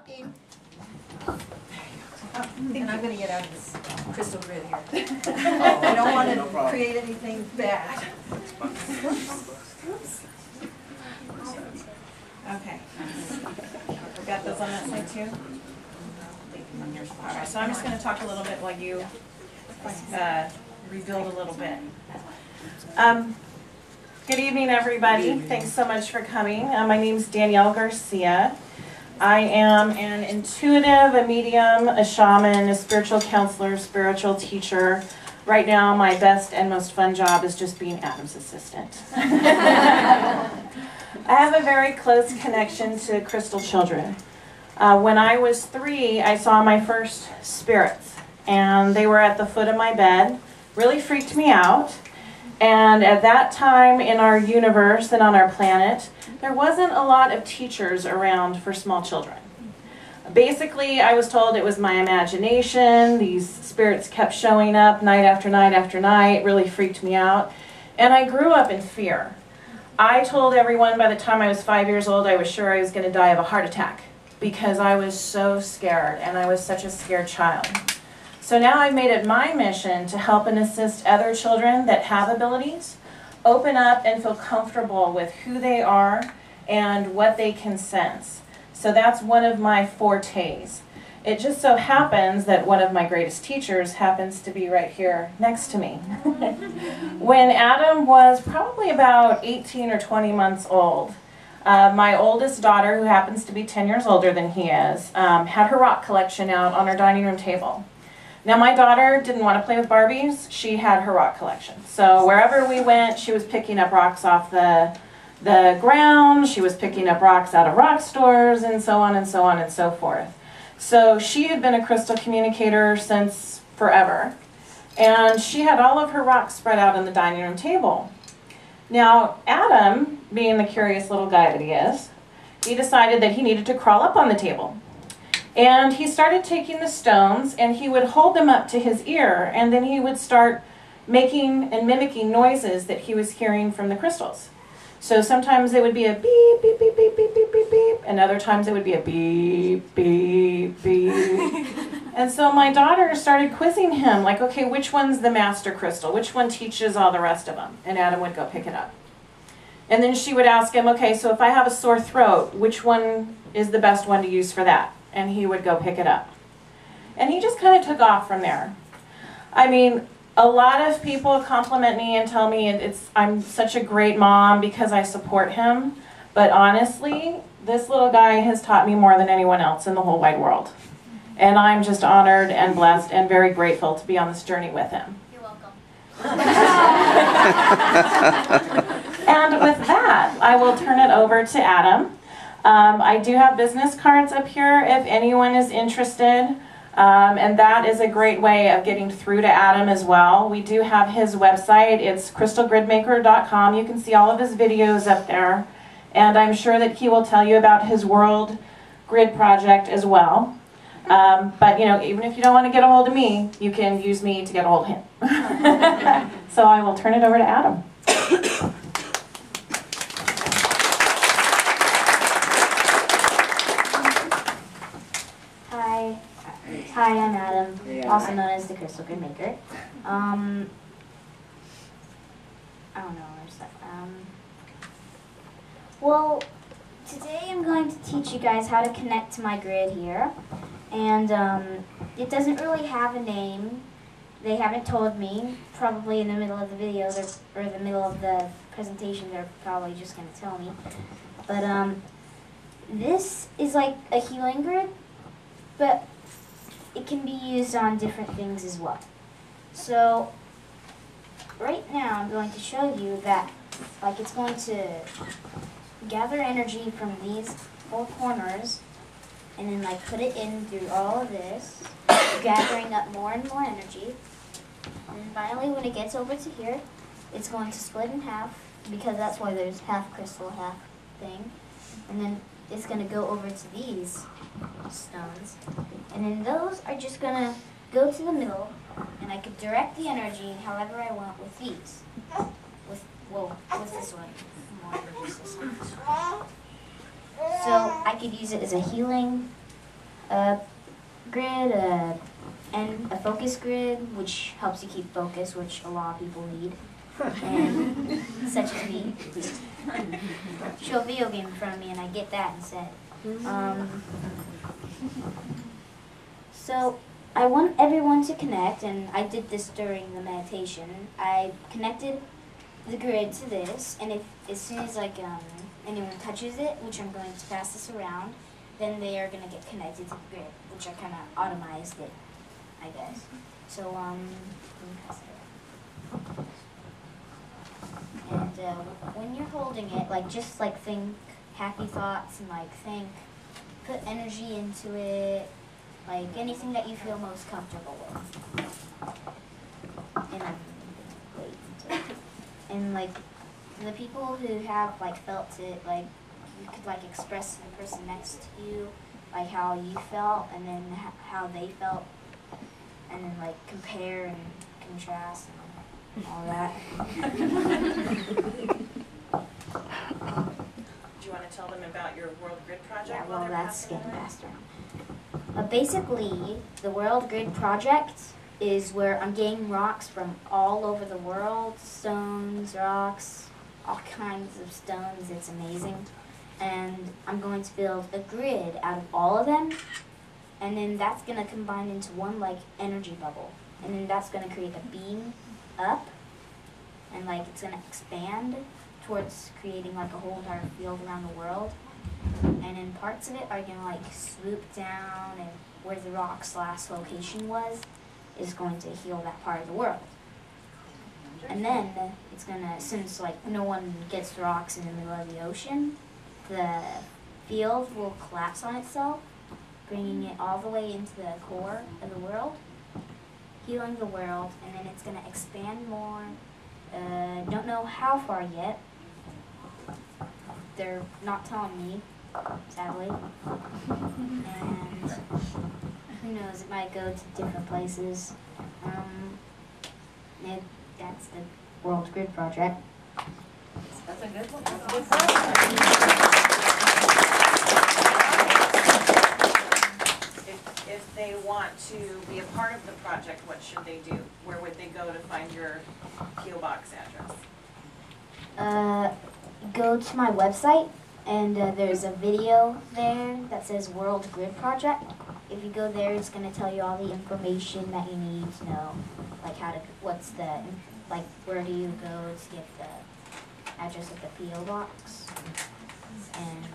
talking. And I'm going to get out of this crystal grid here. I don't want to create anything bad. Oops. Okay. We've got those on that side too? All right, so I'm just going to talk a little bit while you rebuild a little bit. Good evening, everybody. Thanks so much for coming. My name is Danielle Garcia. I am an intuitive, a medium, a shaman, a spiritual counselor, spiritual teacher. Right now, my best and most fun job is just being Adam's assistant. I have a very close connection to crystal children. When I was 3, I saw my first spirits, and they were at the foot of my bed. Really freaked me out. And at that time in our universe and on our planet, there wasn't a lot of teachers around for small children. Basically, I was told it was my imagination. These spirits kept showing up night after night after night, really freaked me out. And I grew up in fear. I told everyone by the time I was 5 years old, I was sure I was going to die of a heart attack because I was so scared, and I was such a scared child. So now I've made it my mission to help and assist other children that have abilities open up and feel comfortable with who they are and what they can sense. So that's one of my fortes. It just so happens that one of my greatest teachers happens to be right here next to me. When Adam was probably about 18 or 20 months old, my oldest daughter, who happens to be 10 years older than he is, had her rock collection out on her dining room table. Now, my daughter didn't want to play with Barbies. She had her rock collection. So wherever we went, she was picking up rocks off the ground. She was picking up rocks out of rock stores, and so on and so on and so forth. So she had been a crystal communicator since forever. And she had all of her rocks spread out on the dining room table. Now, Adam, being the curious little guy that he is, he decided that he needed to crawl up on the table. And he started taking the stones, and he would hold them up to his ear, and then he would start making and mimicking noises that he was hearing from the crystals. So sometimes it would be a beep, beep, beep, beep, beep, beep, beep, beep, and other times it would be a beep, beep, beep. And so my daughter started quizzing him, like, okay, which one's the master crystal? Which one teaches all the rest of them? And Adam would go pick it up. And then she would ask him, okay, so if I have a sore throat, which one is the best one to use for that? And he would go pick it up. And he just kind of took off from there. I mean, a lot of people compliment me and tell me I'm such a great mom because I support him. But honestly, this little guy has taught me more than anyone else in the whole wide world. And I'm just honored and blessed and very grateful to be on this journey with him. You're welcome. And with that, I will turn it over to Adam. I do have business cards up here if anyone is interested, and that is a great way of getting through to Adam as well. We do have his website. It's crystalgridmaker.com. You can see all of his videos up there, and I'm sure that he will tell you about his World Grid project as well. But you know, even if you don't want to get a hold of me, you can use me to get a hold of him. So I will turn it over to Adam. Hi, I'm Adam, also known as the Crystal Grid Maker. I don't know where's that. Well, today I'm going to teach you guys how to connect to my grid here, and it doesn't really have a name. They haven't told me. Probably in the middle of the video or the middle of the presentation, they're probably just going to tell me. But this is like a healing grid, but it can be used on different things as well. So right now I'm going to show you that it's going to gather energy from these 4 corners and then put it in through all of this, gathering up more and more energy. And then finally when it gets over to here, it's going to split in half because that's why there's half crystal, half thing. And then it's going to go over to these stones, and then those are just going to go to the middle, and I could direct the energy however I want with these. With this one. More than just this one. So I could use it as a healing A grid, and a focus grid, which helps you keep focus, which a lot of people need, and such as me. Show a video game in front of me, and I get that instead. So I want everyone to connect, and I did this during the meditation. I connected the grid to this, and if as soon as anyone touches it, which I'm going to pass this around, then they are going to get connected to the grid, which I kind of automized it, I guess. So let me pass it around. And when you're holding it, just think happy thoughts and put energy into it. Anything that you feel most comfortable with. And the people who have felt it, you could express to the person next to you, how you felt, and then how they felt, and then compare and contrast and all that. Do you want to tell them about your World Grid project? Yeah, well, that's getting faster. Basically, the World Grid project is where I'm getting rocks from all over the world, stones, rocks, all kinds of stones. It's amazing. And I'm going to build a grid out of all of them, and then that's going to combine into one energy bubble. And then that's going to create a beam up, and it's going to expand towards creating a whole entire field around the world. And then parts of it are going to swoop down, and where the rock's last location was is going to heal that part of the world. And then it's going to, since no one gets rocks in the middle of the ocean, the field will collapse on itself, bringing it all the way into the core of the world, healing the world, and then it's going to expand more. Don't know how far yet. They're not telling me, sadly. And who knows, it might go to different places. That's the World Grid project. That's a good one. That's a good project. If they want to be a part of the project, what should they do? Where would they go to find your P.O. Box address? Go to my website, and there's a video there that says World Grid Project. If you go there, it's going to tell you all the information that you need to know, where do you go to get the address of the P.O. Box, and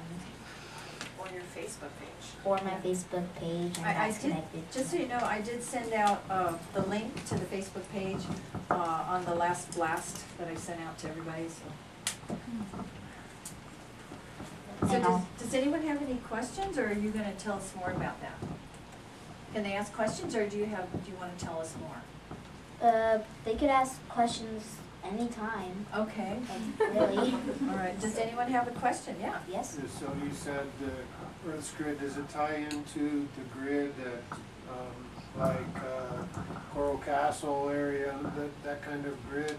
Or your Facebook page. or my Facebook page, and that's connected. Just so you know, I did send out the link to the Facebook page on the last blast that I sent out to everybody. So does anyone have any questions, or are you going to tell us more about that? Can they ask questions, or do you want to tell us more? They could ask questions anytime. Okay. Really. All right. Does anyone have a question? Yeah. Yes. So you said the Earth's grid, does it tie into the grid that, Coral Castle area, that kind of grid?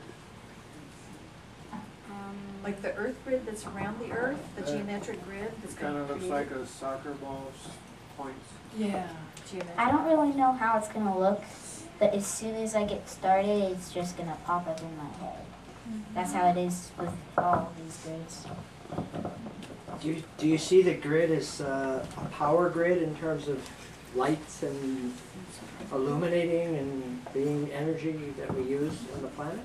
Like the Earth grid that's around the Earth, the geometric grid that's It kind of looks like created? a soccer ball's points. Yeah. Geometric. I don't really know how it's going to look, but as soon as I get started, it's just going to pop up in my head. That's how it is with all these grids. Do you see the grid as a power grid in terms of lights and illuminating and being energy that we use on the planet?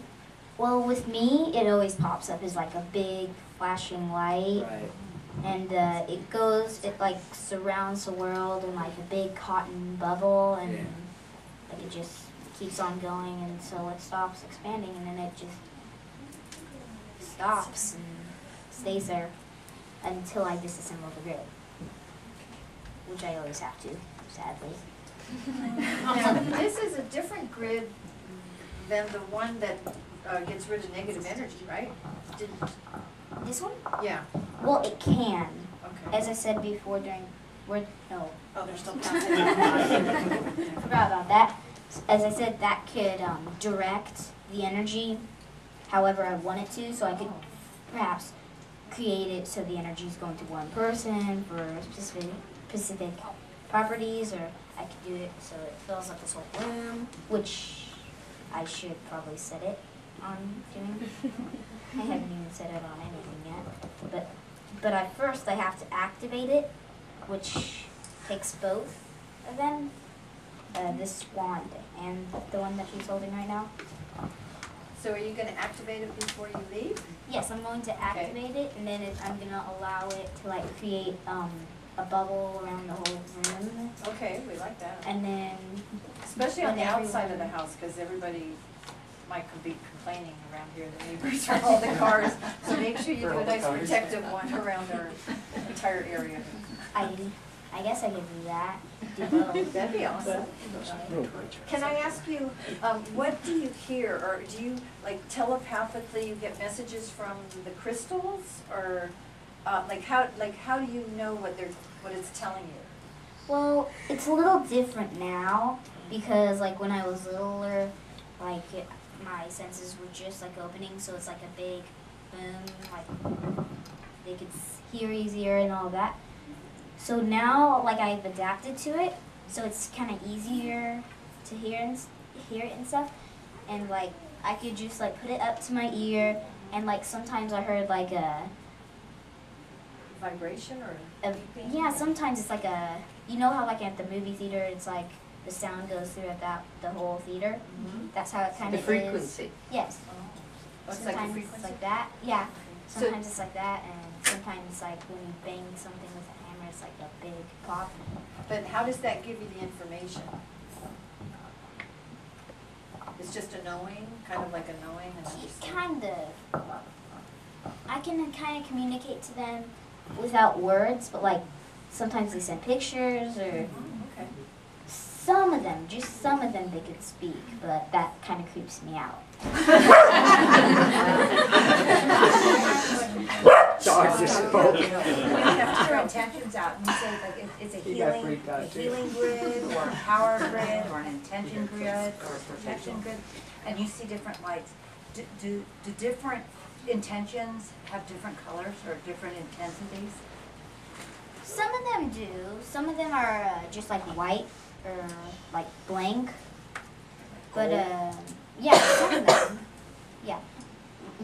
Well, with me, it always pops up as a big flashing light. Right. And it surrounds the world in a big cotton bubble, and it just keeps on going until it stops expanding, and then it just stops and stays there until I disassemble the grid, which I always have to, sadly. This is a different grid than the one that gets rid of negative energy, right? This one? Yeah. Well, it can. Okay. As I said before Oh, they're still passing. Forgot about that. As I said, that could direct the energy however I want it to, so I could perhaps create it so the energy is going to one person for a specific properties, or I could do it so it fills up this whole room, which I should probably set it on doing. I haven't even set it on anything yet. But at first I have to activate it, which takes both of them. This wand and the one that she's holding right now. So are you going to activate it before you leave? Yes, I'm going to activate it, and then I'm going to allow it to like create a bubble around the whole room. Okay, we like that. And then, Especially on the when outside of the everyone- house, because everybody might be complaining around here, the neighbors from all the cars. So make sure you do a nice protective one around our entire area. I guess I could do that. Do both. That'd be awesome. Can I ask you, what do you hear, or do you, like, telepathically, you get messages from the crystals, or, how do you know what it's telling you? Well, it's a little different now because like when I was littler, my senses were just like opening, so it's like a big boom, like they could hear easier and all that. So now, like I've adapted to it, so it's kind of easier to hear it and stuff. And like I could just like put it up to my ear, and like sometimes I heard like a Vibration or? yeah. Sometimes it's like a, you know how like at the movie theater, it's like the sound goes through about the whole theater. Mm-hmm. That's how it kind The of is. frequency. Yes. Oh, it's like a Sometimes frequency? it's like that. Yeah. So- Sometimes it's like that, and sometimes like when you bang something with a hammer, it's like a big pop. But how does that give you the information? It's just a knowing, kind of like a knowing and understanding? Kind of. I can kind of communicate to them without words, but like sometimes they send pictures, or Okay. some of them, just some of them they could speak, but that kind of creeps me out. Dog just spoke. You have to put your intentions out and you say like it's a He got freaked out, too. healing grid or a power grid or an intention grid or a protection grid, and you see different lights. Do different intentions have different colors or different intensities? Some of them do. Some of them are just like white or like blank. But yeah, some of them. Yeah.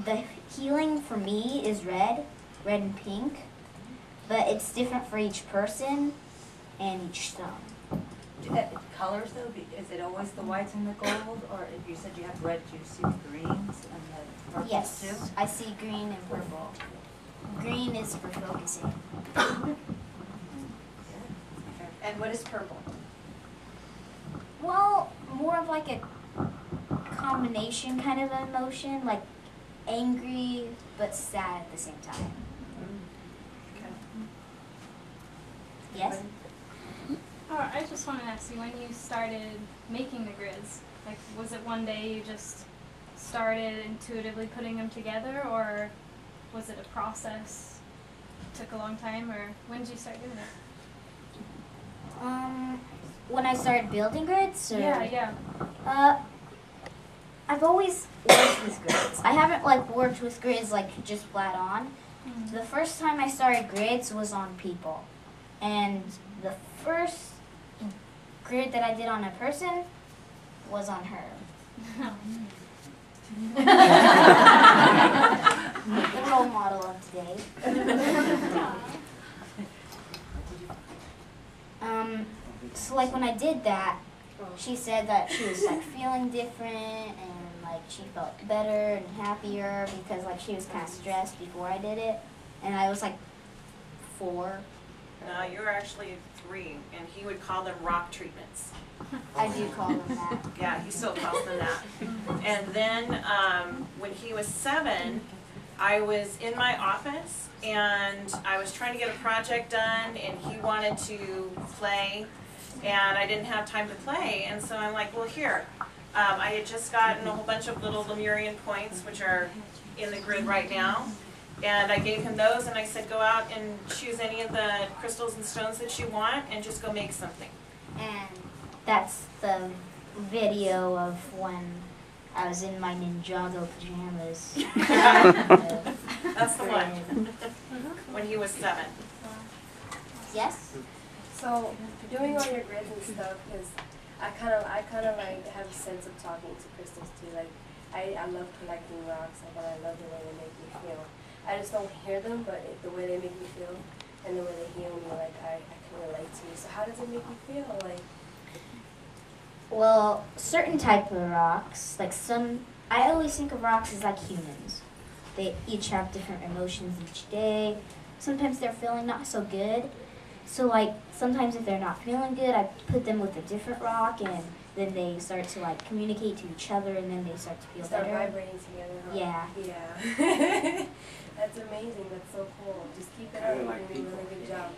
The healing for me is red and pink. But it's different for each person and each stone. Colors though, is it always the whites and the gold, or if you said you have red, do you see the greens and the purples Yes, too? I see green and purple. Green is for focusing. And what is purple? Well, more of like a combination kind of emotion, like angry but sad at the same time. Okay. Yes? Oh, I just wanted to ask you, when you started making the grids, like, was it one day you just started intuitively putting them together, or was it a process? Took a long time, or when did you start doing it? When I started building grids, or Yeah. I've always worked with grids. I haven't like worked with grids like just flat on. Mm-hmm. The first time I started grids was on people, and the first grid that I did on a person was on her. The role model of today. So like when I did that, she said that she was like feeling different and like she felt better and happier because like she was kind of stressed before I did it, and I was like 4. No, you were actually 3, and he would call them rock treatments. I do call them that. Yeah, he still calls them that. And then when he was 7, I was in my office and I was trying to get a project done, and he wanted to play, and I didn't have time to play, and so I'm like, well, here. I had just gotten a whole bunch of little Lemurian points, which are in the grid right now, and I gave him those, and I said, go out and choose any of the crystals and stones that you want and just go make something. And that's the video of when I was in my Ninjago pajamas. That's the one. When he was 7. Yes? So doing all your grids and stuff, because I kind of like have a sense of talking to crystals too. Like I love collecting rocks, like, and I love the way they make me feel. I just don't hear them, but the way they make me feel and the way they heal me, like I can relate to you. So how does it make you feel? Like, Well, certain type of rocks, like I always think of rocks as like humans. They each have different emotions each day. Sometimes they're feeling not so good. So like sometimes if they're not feeling good, I put them with a different rock, and then they start to like communicate to each other, and then they start to feel start better. vibrating together. Huh? Yeah. Yeah. That's amazing. That's so cool. Just keep it up. You're doing a really good job.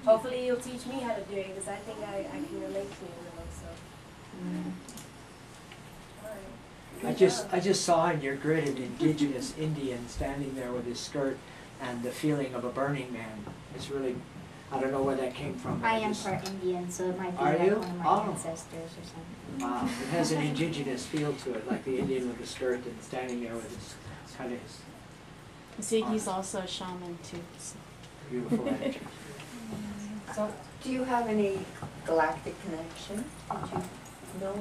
Hopefully you'll teach me how to do it, because I think I can relate to you. So. All right. I just saw in your grid an indigenous Indian standing there with his skirt and the feeling of a burning man. It's really, I don't know where that came from. I am part Indian, so it might be Are like you? one of my Oh. ancestors or something. Wow, it has an indigenous feel to it, like the Indian with the skirt and standing there with his kind of his Ziggy's also a shaman too. So. beautiful energy. So, do you have any galactic connection that you know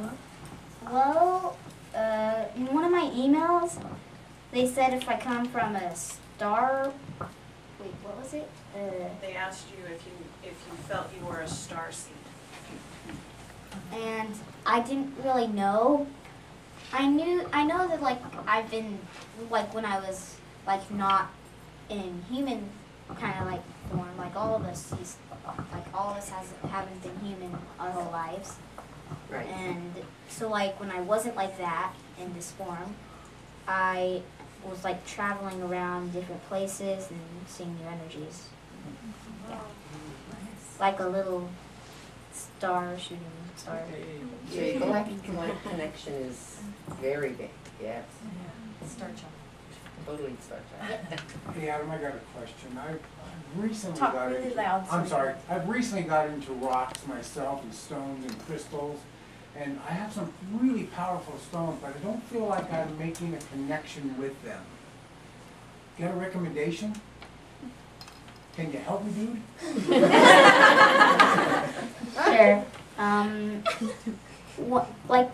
of? Well, in one of my emails, they said if I come from a star. Wait, what was it? They asked you if you felt you were a star seed. And I didn't really know. I know that like I've been like when I was like not in human kind of like form, like all of us haven't been human our whole lives. Right. And so like when I wasn't like that in this form, I was like traveling around different places and seeing new energies. Yeah. Like a little star shooting star. So your galactic connection is very big, yes. Star chart. Totally Star Trek. Hey Adam, I got a question. I've recently Talk got really into, loud so I'm we sorry, can- I've recently got into rocks myself and stones and crystals. And I have some really powerful stones, but I don't feel like I'm making a connection with them. Got a recommendation? Can you help me, dude? Sure. Like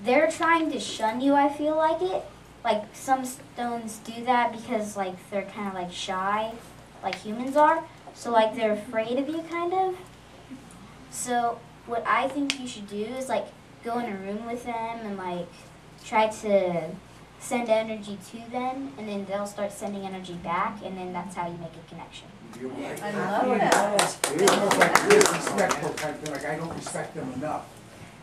they're trying to shun you. I feel like it. Like some stones do that because like they're kind of like shy, like humans are. So like they're afraid of you, kind of. So what I think you should do is like go in a room with them and like try to send energy to them, and then they'll start sending energy back, and then that's how you make a connection. I love that. It's almost like disrespectful kind of thing, like I don't respect them enough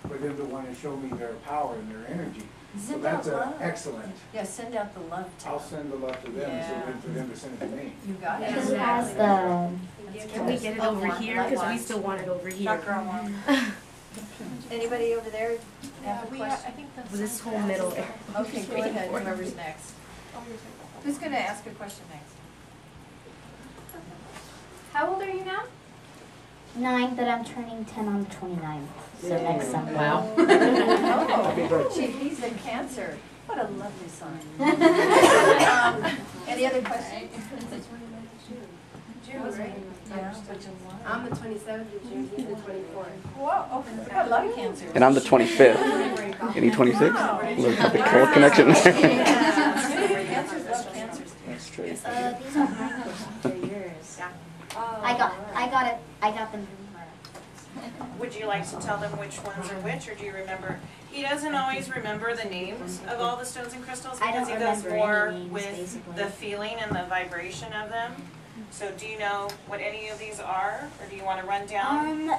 for them to want to show me their power and their energy. So Send that's out love. excellent. Yeah, send out the love to I'll them. send the love to them, so then for them to send it to me. You got it. Who has the? Can we get it over here? Because we still want it over here. Anybody over there have a question? This whole middle area. Okay, go ahead, whoever's next. Who's gonna ask a question next? How old are you now? 9, but I'm turning 10 on the 29th. So next summer. Oh, Happy birthday. gee, he's in Cancer. What a lovely sign. Any other questions? June, right? Yeah. I'm the 27th of June, he's the 24th. Whoa, oh, we got a lot of Cancer. And I'm the 25th. Any 26? Wow. Little cool connection. Cancers love cancers. That's true. These are mine. They're yours. I got them from her. Would you like to tell them which ones are which, or do you remember? He doesn't always remember the names of all the stones and crystals I don't because he goes remember more any names, with basically. the feeling and the vibration of them. So do you know what any of these are, or do you want to run down?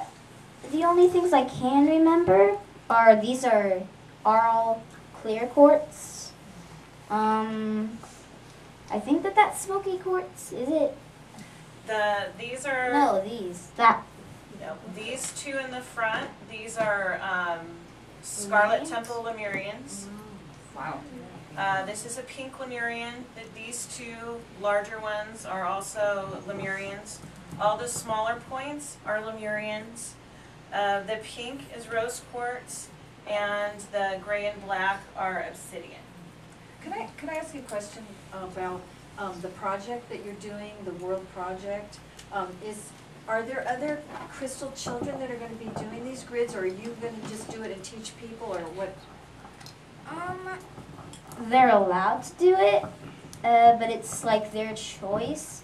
The only things I can remember are these are all clear quartz. I think that's smoky quartz. Is it? These are No, that. no, these two in the front. These are Scarlet Lemurians? Temple Lemurians. Wow. This is a pink Lemurian. These two larger ones are also Lemurians. All the smaller points are Lemurians. The pink is rose quartz, and the gray and black are obsidian. Could I ask you a question about the project that you're doing, the World Project? Are there other crystal children that are gonna be doing these grids, or are you gonna just do it and teach people, or what? They're allowed to do it, but it's like their choice.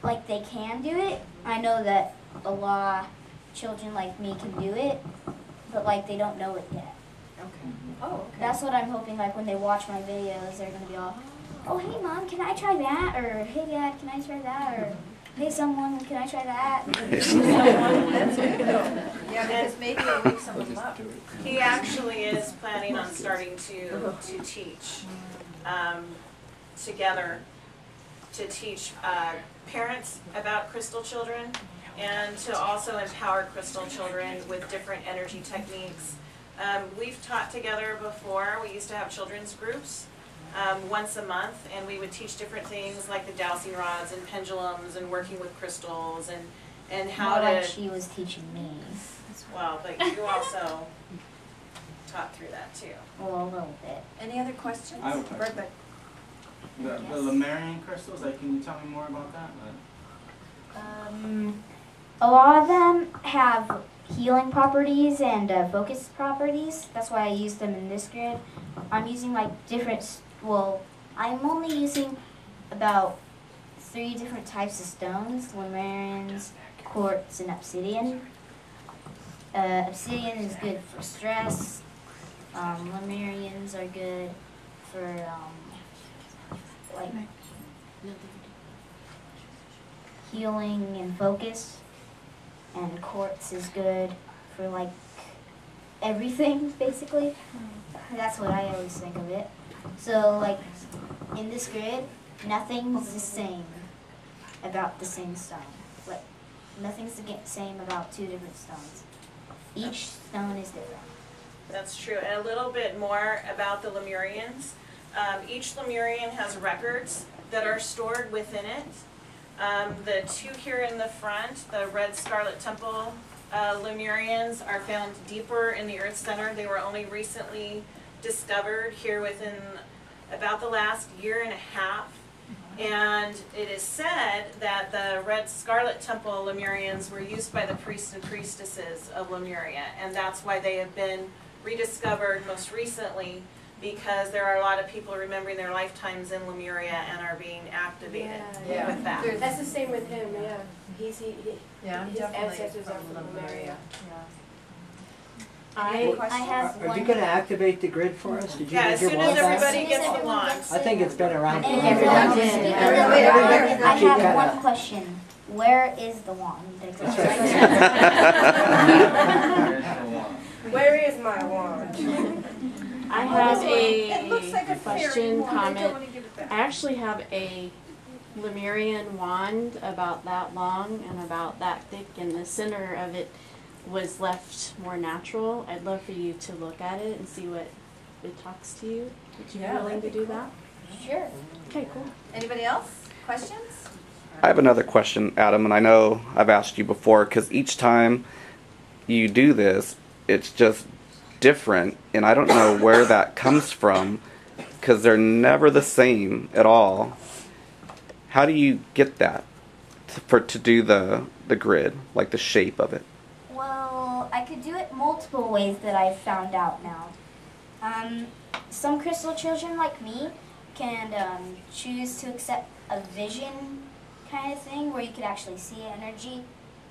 Like they can do it. I know that a lot of children like me can do it, but like they don't know it yet. Okay. Oh, okay. That's what I'm hoping, like when they watch my videos, they're gonna be all, oh hey mom, can I try that? Or hey dad, can I try that? Or hey someone, can I try that? That's good though. Yeah, because maybe it'll wake some of them up. He actually is planning on starting to teach together, to teach parents about crystal children, and to also empower crystal children with different energy techniques. We've taught together before. We used to have children's groups once a month, and we would teach different things like the dowsing rods and pendulums and working with crystals and how More to. like she was teaching me. Well, but you also taught through that too. Well, a little bit. Any other questions? I have a question. Right, The Lemurian crystals, like, can you tell me more about that? A lot of them have healing properties and focus properties. That's why I use them in this grid. I'm using like different, well, I'm only using about 3 different types of stones: Lemurians, quartz, and obsidian. Obsidian is good for stress. Lemurians are good for like healing and focus, and quartz is good for like everything basically. That's what I always think of it. So like in this grid, nothing's the same about the same stone. Like nothing's the same about 2 different stones. Each stone is different. That's true. And a little bit more about the Lemurians. Each Lemurian has records that are stored within it. The 2 here in the front, the red scarlet temple Lemurians, are found deeper in the Earth's center. They were only recently discovered here within about the last year and a half. And it is said that the red scarlet temple Lemurians were used by the priests and priestesses of Lemuria, and that's why they have been rediscovered most recently, because there are a lot of people remembering their lifetimes in Lemuria and are being activated with that. That's the same with him, yeah. His definitely ancestors are from Lemuria. I have Are one. you going to activate the grid for us? Did you Yeah, get as your soon wand as back? everybody gets the wand. I think it's been around for And long. I have one question. Where is the wand? Where is my wand? I have It looks like a a fairy question, wand. I don't comment. want to give it back. I actually have a Lemurian wand about that long and about that thick, and the center of it was left more natural. I'd love for you to look at it and see what it talks to you. Would you be willing to do that? Sure. Okay, cool. Anybody else? Questions? I have another question, Adam, and I know I've asked you before, because each time you do this, it's just different, and I don't know where that comes from, because they're never the same at all. How do you get that to do the grid, like the shape of it? Well, I could do it multiple ways that I've found out now. Some crystal children like me can choose to accept a vision kind of thing where you could actually see energy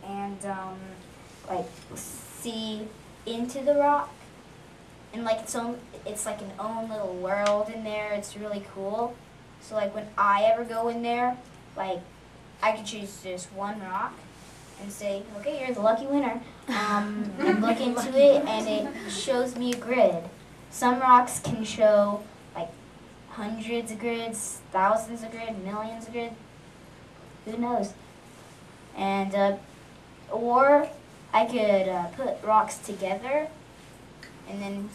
and like see into the rock, and like it's like an own little world in there. It's really cool. So like when I ever go in there, like I could choose just one rock and say, okay, you're the lucky winner, and look into it, and it shows me a grid. Some rocks can show like hundreds of grids, thousands of grids, millions of grids. Who knows? And or I could put rocks together and then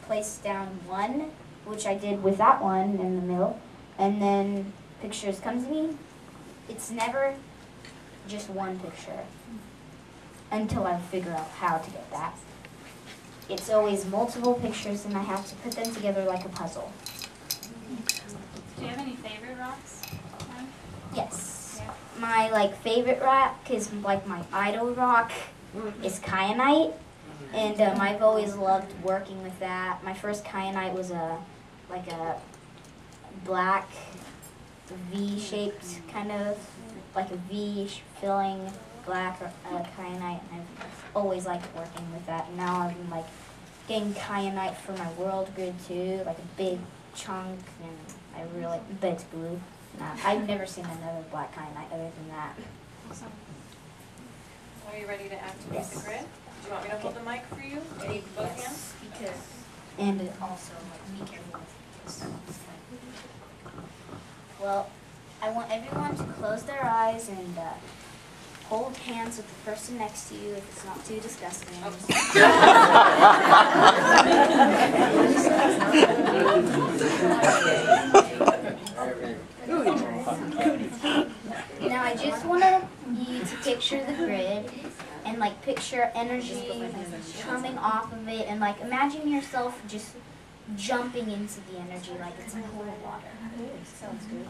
place down one, which I did with that one in the middle, and then pictures come to me. It's never just one picture until I figure out how to get that. It's always multiple pictures, and I have to put them together like a puzzle. Do you have any favorite rocks? Yes. my like favorite rock is like my idol rock is kyanite, and I've always loved working with that. My first kyanite was a black V-shaped kind of like a V filling black kyanite, and I've always liked working with that. And now I'm like getting kyanite for my world grid too, like a big chunk, and I really, but it's blue. I've never seen another black kyanite other than that. Awesome. Are you ready to activate the grid? Do you want me to hold the mic for you? You need both hands? Because, and also like be careful with this. Well, I want everyone to close their eyes and hold hands with the person next to you if it's not too disgusting. Now I just want you to picture the grid and like picture energy coming off of it, and like imagine yourself just jumping into the energy like it's in cold water. Sounds good.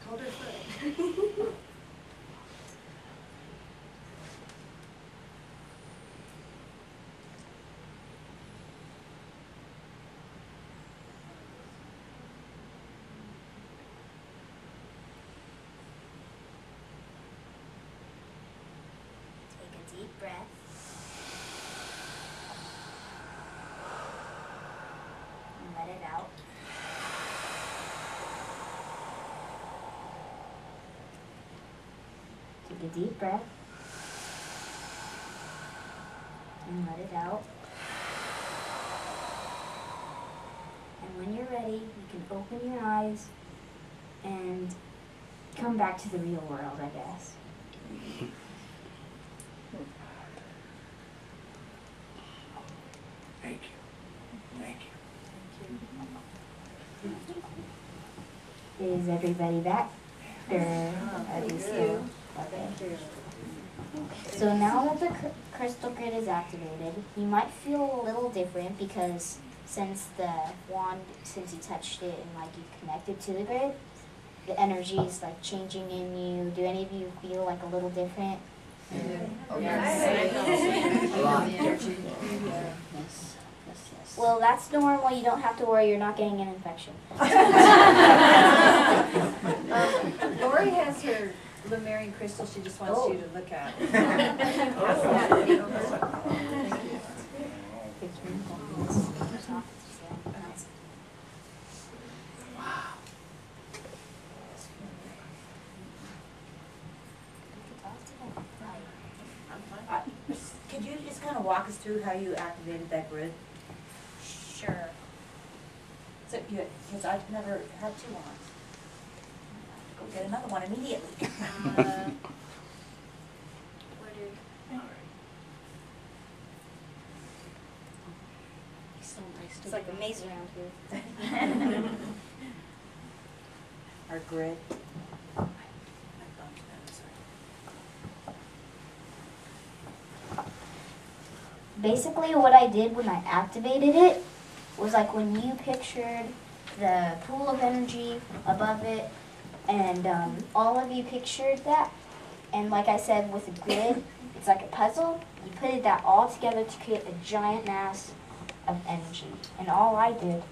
Hold her foot. Take a deep breath. And let it out. Take a deep breath. And let it out. And when you're ready, you can open your eyes and come back to the real world, I guess. Thank you. Thank you. Is everybody back? At least you. Okay. So now that the crystal grid is activated, you might feel a little different because since the wand, since you touched it and like you connected to the grid, the energy is like changing in you. Do any of you feel like a little different? A lot. Yes. Well, that's normal. You don't have to worry. You're not getting an infection. Lori has her Lemurian crystal she just wants you to look at. Could you just kind of walk us through how you activated that grid? Sure. So, because I've never had two wands. Go get another one immediately. So nice. It's like a maze around here. Our grid. Basically what I did when I activated it was like when you pictured the pool of energy above it, and all of you pictured that, and like I said with the grid, it's like a puzzle. You put that all together to create a giant mass of energy, and all I did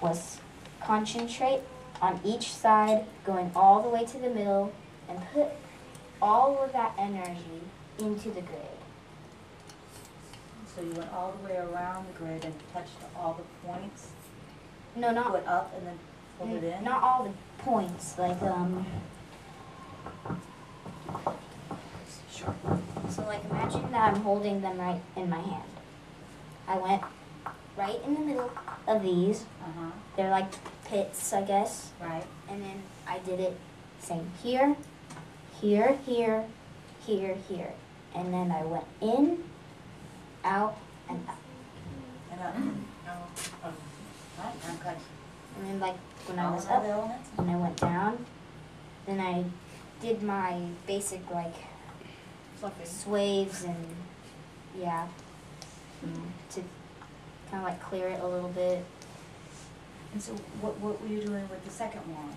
was concentrate on each side, going all the way to the middle, and put all of that energy into the grid. So you went all the way around the grid and touched all the points? No, not Went up and then pulled it in? not all the points, like Sure. so like imagine that I'm holding them right in my hand. I went right in the middle of these. Uh-huh. They're like pits, I guess. Right. And then I did it same here, here, here, here, here. And then I went in, out, and up. And up. Right, I'm good. And then like when I All was of up the elements? and I went down, then I did my basic like swaves and yeah, to kind of like clear it a little bit. And so what were you doing with the second wand?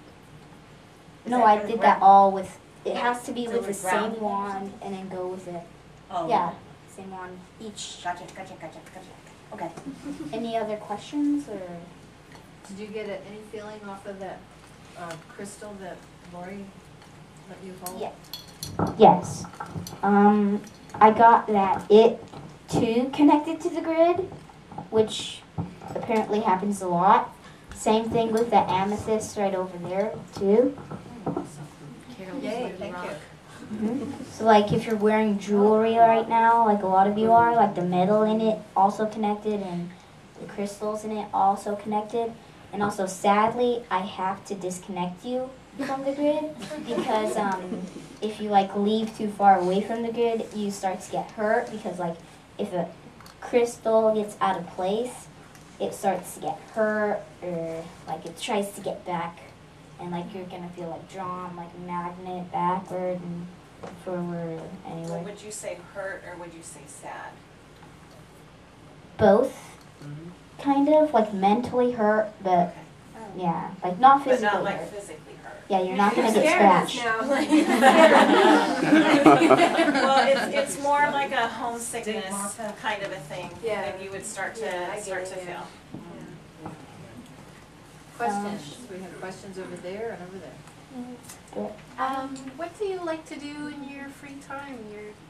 Is No, that I for the did ground? that all with, it has to be So with the with ground? same wand and then go with it. Oh. Yeah, same wand each. Gotcha. Okay. Any other questions or? Did you get any feeling off of that crystal that Lori let you hold? Yeah. Yes. I got that it too connected to the grid, which apparently happens a lot. Same thing with the amethyst right over there too. Yay, thank you. So like if you're wearing jewelry right now, like a lot of you are, like the metal in it also connected and the crystals in it also connected. And also sadly, I have to disconnect you from the grid because if you like leave too far away from the grid, you start to get hurt because like if a crystal gets out of place, it starts to get hurt or like it tries to get back and like you're gonna feel like drawn like a magnet backward and forward So anyway. would you say hurt or would you say sad? Both kind of like mentally hurt but yeah, like not But physically not like hurt. physically hurt. Yeah, you're not gonna get scratched. Well, it's more like a homesickness Stigmata. kind of a thing Yeah. that you would start to Yeah, I get it, yeah. feel. Questions? We have questions over there and over there. What do you like to do in your free time?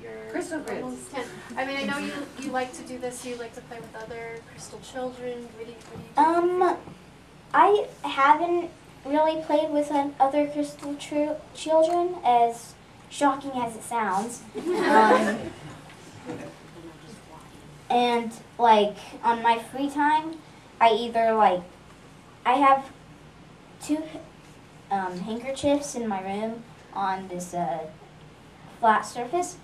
Your Crystal grids. almost 10. I mean, I know you like to do this. You like to play with other crystal children. What do you do? I haven't really played with other crystal children, as shocking as it sounds. And like on my free time, I either like I have two handkerchiefs in my room on this flat surface.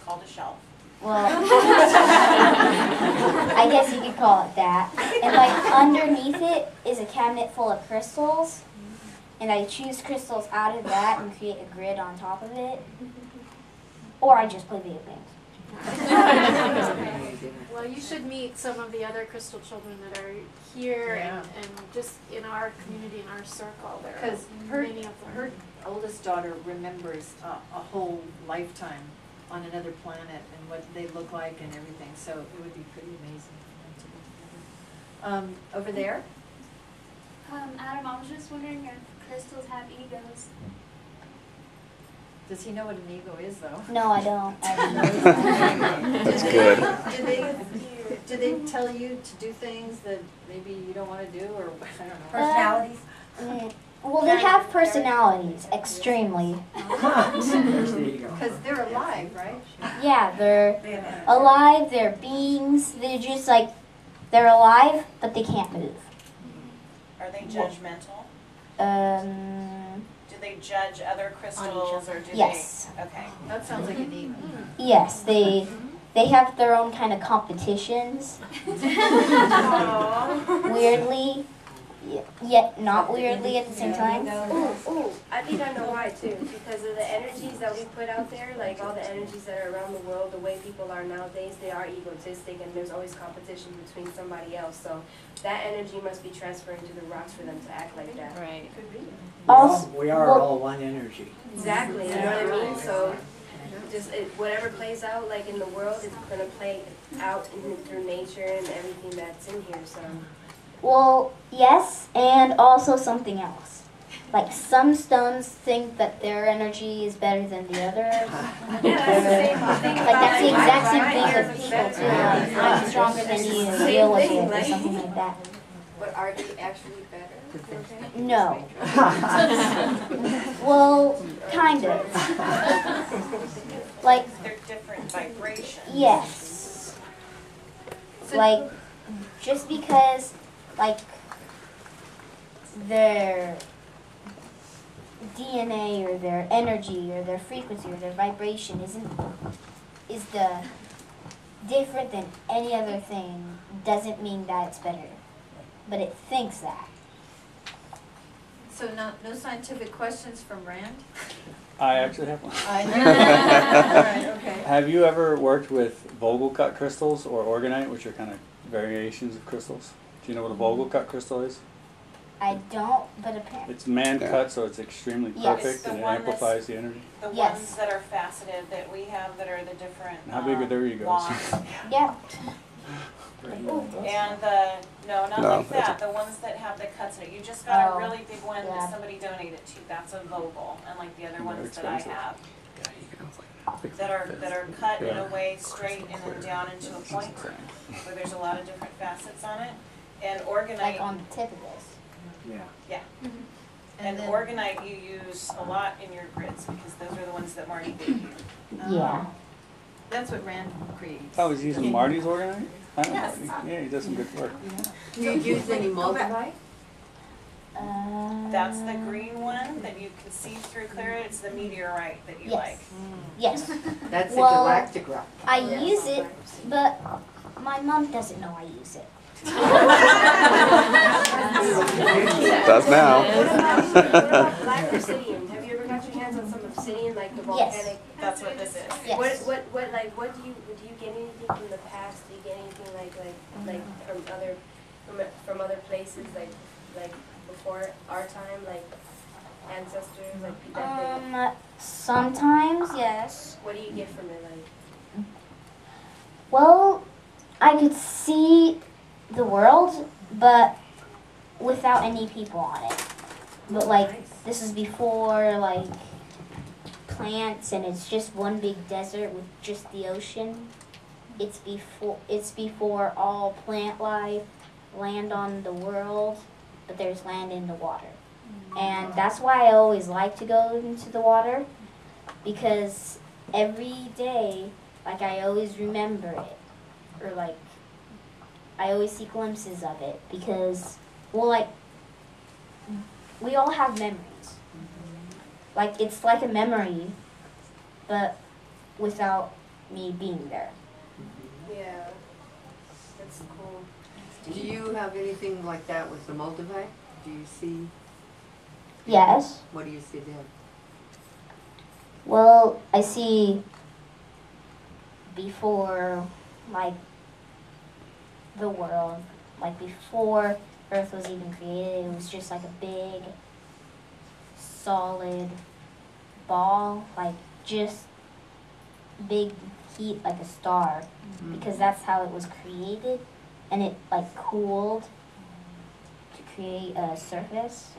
Called a shelf. Well, I guess you could call it that. And like underneath it is a cabinet full of crystals. And I choose crystals out of that and create a grid on top of it. Or I just play video games. Well, you should meet some of the other crystal children that are here Yeah. and just in our community, in our circle. There are Because many of them. her oldest daughter remembers a whole lifetime on another planet and what they look like and everything, so it would be pretty amazing for them to be together. Over there? Adam, I was just wondering if crystals have egos. Does he know what an ego is, though? No, I don't. That's good. Do they tell you to do things that maybe you don't want to do, or I don't know? Personalities? Well, they have personalities, extremely. Because they're alive, right? Yeah, they're alive, they're beings, they're just like, they're alive, but they can't move. Are they judgmental? Do they judge other crystals or do Yes. they? Okay. That sounds like an ego. Yes, they have their own kind of competitions. Weirdly, yet not weirdly at the same time. Ooh, I think I know why too. Because of the energies that we put out there, like all the energies that are around the world, the way people are nowadays, they are egotistic and there's always competition between somebody else. So that energy must be transferring to the rocks for them to act like that. Right. Could be. We are all one energy. Exactly, you know what I mean? So just whatever plays out like in the world is going to play out through nature and everything that's in here. So Well, yes, and also something else. Like some stones think that their energy is better than the others. Like that's the exact same thing with people too. Like I'm stronger than you, deal with it, or something like that. but are they actually better? No. Well, kind of. Like, They're different vibrations. yes. Like, just because, like, their DNA or their energy or their frequency or their vibration is the different than any other thing doesn't mean that it's better. But it thinks that. So no scientific questions from Rand? I actually have one. I know. All right, okay. Have you ever worked with Vogel Cut Crystals or Organite, which are kind of variations of crystals? Do you know what a Vogel Cut Crystal is? I don't, but apparently. It's man cut, so it's extremely Yes. perfect It's the and it one amplifies the energy. The Yes. ones that are faceted that we have that are the different And how big are their egos? wands. Yeah. And no, not No, like that's that. The ones that have the cuts in it. You just got Oh, a really big one yeah. that somebody donated to. That's a Vogel, and like the other And they're ones that I expensive. have Like, that are cut in Yeah. a way straight and then down into a point where there's a lot of different facets on it. And organite. Like on the tip of this. Yeah. Yeah. And And then- organite you use a lot in your grids because those are the ones that Marty gave you. Yeah. That's what Rand creates. I was using Marty's organizer. I know Yes. Marty. Yeah, he does some good work. Do you use any multivite? That's the green one that you can see through clear. It's the meteorite that you Yes. like. Yes. That's Well, the galactic rock. I use it, but my mom doesn't know I use it. Does now. What about black obsidian? Have you ever got your hands on some obsidian, like the Yes. volcanic? That's what this is. Yes. What do you get anything from the past? Do you get anything like from other places, like before our time, like ancestors, like that they, Sometimes, yes. what do you get from it, like? Well, I could see the world, but without any people on it. But like, this is before like plants, and it's just one big desert with just the ocean. It's before all plant life land on the world, but there's land in the water. And that's why I always like to go into the water, because every day, like, I always remember it, or like I always see glimpses of it, because, well, like, we all have memories. Like, it's like a memory, but without me being there. Yeah, that's cool. Do you have anything like that with the multivite? Do you see, Yes. what do you see then? Well, I see before, like, the world, like before Earth was even created, it was just like a big, solid ball, like just big heat like a star, because that's how it was created, and it like cooled to create a surface.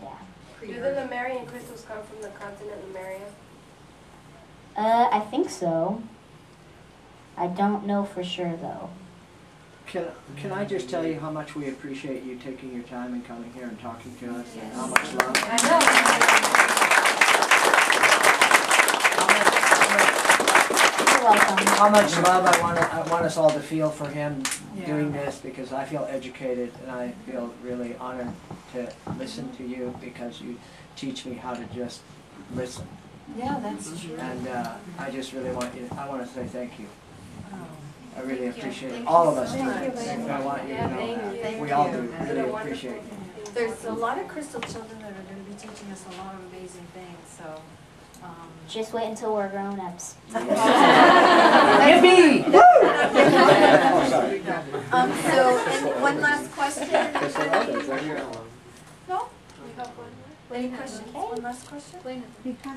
Yeah. Do the Lemurian crystals come from the continent Lemuria? I think so. I don't know for sure though. Can I just tell you how much we appreciate you taking your time and coming here and talking to us, and how much love? You're welcome. How much love I want us all to feel for him doing this, because I feel educated and I feel really honored to listen to you, because you teach me how to just listen. Yeah, that's true. And I just really want to say thank you. I really appreciate it. Thank All you of us so do. much. I want you to know that. Thank We all you. do. Really appreciate it. There's a lot of crystal children that are going to be teaching us a lot of amazing things, so. Just wait until we're grown-ups. Yippee! So, and one last question. No? We got one more. Any questions? One last question? Wayne.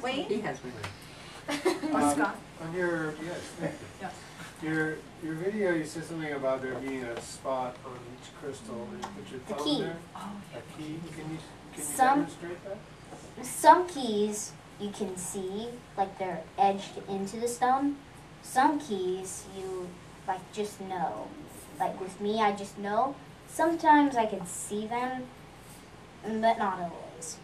Wayne? He has one. Or Scott? On your, yes, your video, you said something about there being a spot on each crystal, and you put your The thumb key. there. A key, can you Some- demonstrate that? Some keys you can see, like they're edged into the stone. Some keys you like just know. Like with me, I just know. Sometimes I can see them, but not always.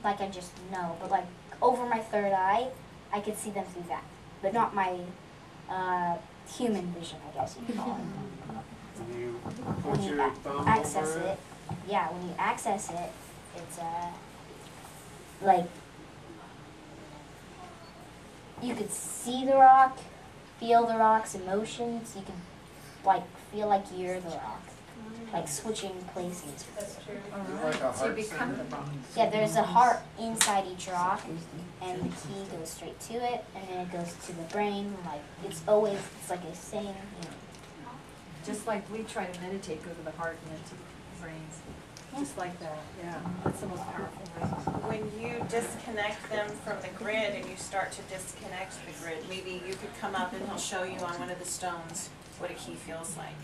Like I just know, but like over my third eye, I can see them through that, but not my human vision, I guess you could call it. When you When put you your thumb access over it, yeah, when you access it, it's like you could see the rock, feel the rock's emotions. You can like feel like you're the rock, like switching places. That's true. Is it like a So you heart become center? the rock. Yeah, there's a heart inside each rock, and the key goes straight to it, and then it goes to the brain. Like it's like a saying. Just like we try to meditate, go to the heart and then to frames. Just like that, yeah. That's the most powerful thing. When you disconnect them from the grid and you start to disconnect the grid, maybe you could come up and he'll show you on one of the stones what a key feels like.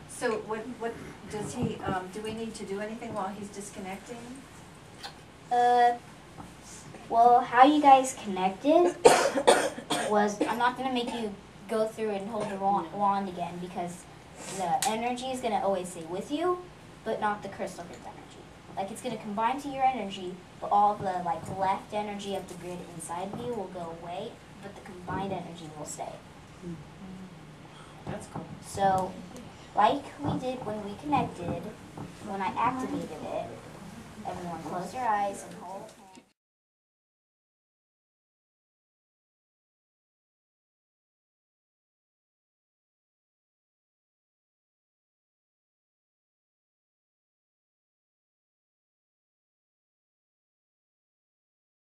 So what does he, do we need to do anything while he's disconnecting? Well, how you guys connected was, I'm not going to make you go through and hold the wand again because the energy is going to always stay with you, but not the crystal grid's energy. Like, it's going to combine to your energy, but all the left energy of the grid inside of you will go away, but the combined energy will stay. That's cool. So, like we did when we connected, when I activated it, everyone close your eyes and hold